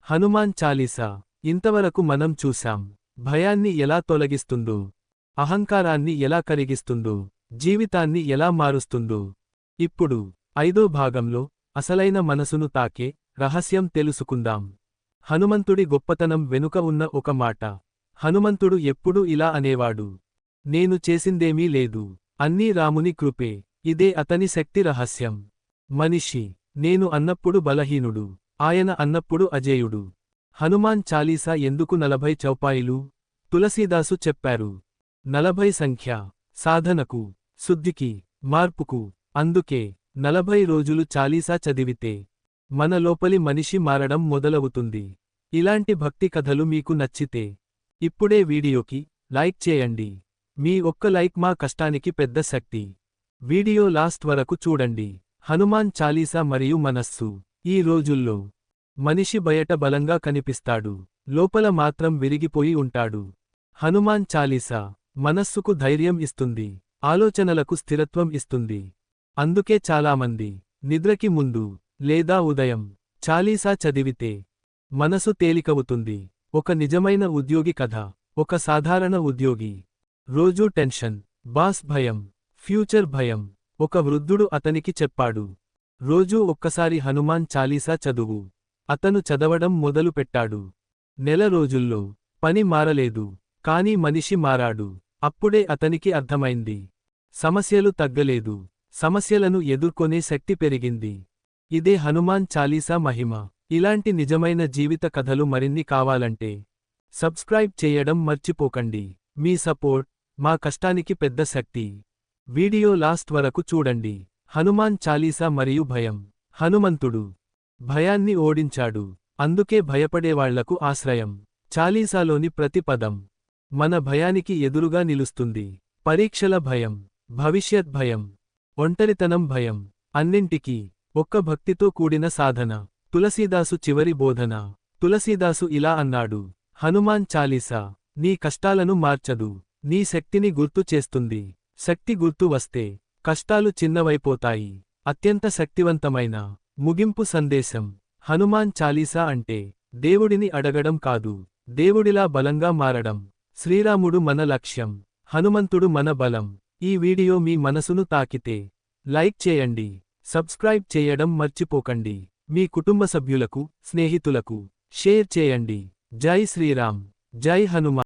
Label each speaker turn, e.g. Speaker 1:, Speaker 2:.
Speaker 1: హనుమాన్ చాలీసా. ఇంతవరకు మనం చూశాం భయాన్ని ఎలా తొలగిస్తుందో, అహంకారాన్ని ఎలా కరిగిస్తుందో, జీవితాన్ని ఎలా మారుస్తుందో. ఇప్పుడు 5వ భాగంలో అసలైన మనసును తాకే రహస్యం తెలుసుకుందాం. హనుమంతుడి గొప్పతనం వెనుక ఉన్న ఒక మాట. హనుమంతుడు ఎప్పుడూ ఇలా అనేవాడు, నేను చేసిందేమీ లేదు, అన్నీ రాముని కృపే. ఇదే అతని శక్తి రహస్యం. మనిషి నేను అన్నప్పుడు బలహీనుడు, ఆయన అన్నప్పుడు అజేయుడు. హనుమాన్ చాలీసా ఎందుకు 40 చౌపాయిలు? తులసీదాసు చెప్పారు. 40 సంఖ్య సాధనకు, శుద్ధికి, మార్పుకు. అందుకే 40 రోజులు చాలీసా చదివితే మన లోపలి మనిషి మారడం మొదలవుతుంది. ఇలాంటి భక్తి కథలు మీకు నచ్చితే ఇప్పుడే వీడియోకి లైక్ చేయండి. మీ ఒక్క లైక్ మా కష్టానికి పెద్ద శక్తి. వీడియో లాస్ట్ వరకు చూడండి. హనుమాన్ చాలీసా మరియు మనస్సు. ఈ రోజుల్లో మనిషి బయట బలంగా కనిపిస్తాడు, లోపల మాత్రం విరిగిపోయి ఉంటాడు. హనుమాన్ చాలీసా మనస్సుకు ధైర్యం ఇస్తుంది, ఆలోచనలకు స్థిరత్వం ఇస్తుంది. అందుకే చాలామంది నిద్రకి ముందు లేదా ఉదయం చాలీసా చదివితే మనసు తేలికవుతుంది. ఒక నిజమైన ఉద్యోగి కథ. ఒక సాధారణ ఉద్యోగి. రోజూ టెన్షన్, బాస్ భయం, ఫ్యూచర్ భయం. ఒక వృద్ధుడు అతనికి చెప్పాడు, రోజూ ఒక్కసారి హనుమాన్ చాలీసా చదువు. అతను చదవడం మొదలుపెట్టాడు. నెల రోజుల్లో పని మారలేదు, కానీ మనిషి మారాడు. అప్పుడే అతనికి అర్థమైంది, సమస్యలు తగ్గలేదు, సమస్యలను ఎదుర్కొనే శక్తి పెరిగింది. ఇదే హనుమాన్ చాలీసా మహిమ. ఇలాంటి నిజమైన జీవిత కథలు మరిన్ని కావాలంటే సబ్స్క్రైబ్ చేయడం మర్చిపోకండి. మీ సపోర్ట్ మా కష్టానికి పెద్ద శక్తి. వీడియో లాస్ట్ వరకు చూడండి. హనుమాన్ చాలీసా మరియు భయం. హనుమంతుడు భయాన్ని ఓడించాడు, అందుకే భయపడేవాళ్లకు ఆశ్రయం. చాలీసాలోని ప్రతి పదం మన భయానికి ఎదురుగా నిలుస్తుంది. పరీక్షల భయం, భవిష్యత్ భయం, ఒంటరితనం భయం, అన్నింటికీ ఒక్క భక్తితో కూడిన సాధన. తులసీదాసు చివరి బోధన. తులసీదాసు ఇలా అన్నాడు, హనుమాన్ చాలీసా నీ కష్టాలను మార్చదు, నీ శక్తిని గుర్తు చేస్తుంది. శక్తి గుర్తు వస్తే కష్టాలు చిన్నవైపోతాయి. అత్యంత శక్తివంతమైన ముగింపు సందేశం. హనుమాన్ చాలీసా అంటే దేవుడిని అడగడం కాదు, దేవుడిలా బలంగా మారడం. శ్రీరాముడు మన లక్ష్యం, హనుమంతుడు మన బలం. ఈ వీడియో మీ మనసును తాకితే లైక్ చేయండి, సబ్స్క్రైబ్ చేయడం మర్చిపోకండి. మీ కుటుంబ సభ్యులకు, స్నేహితులకు షేర్ చేయండి. జై శ్రీరామ్, జై హనుమాన్.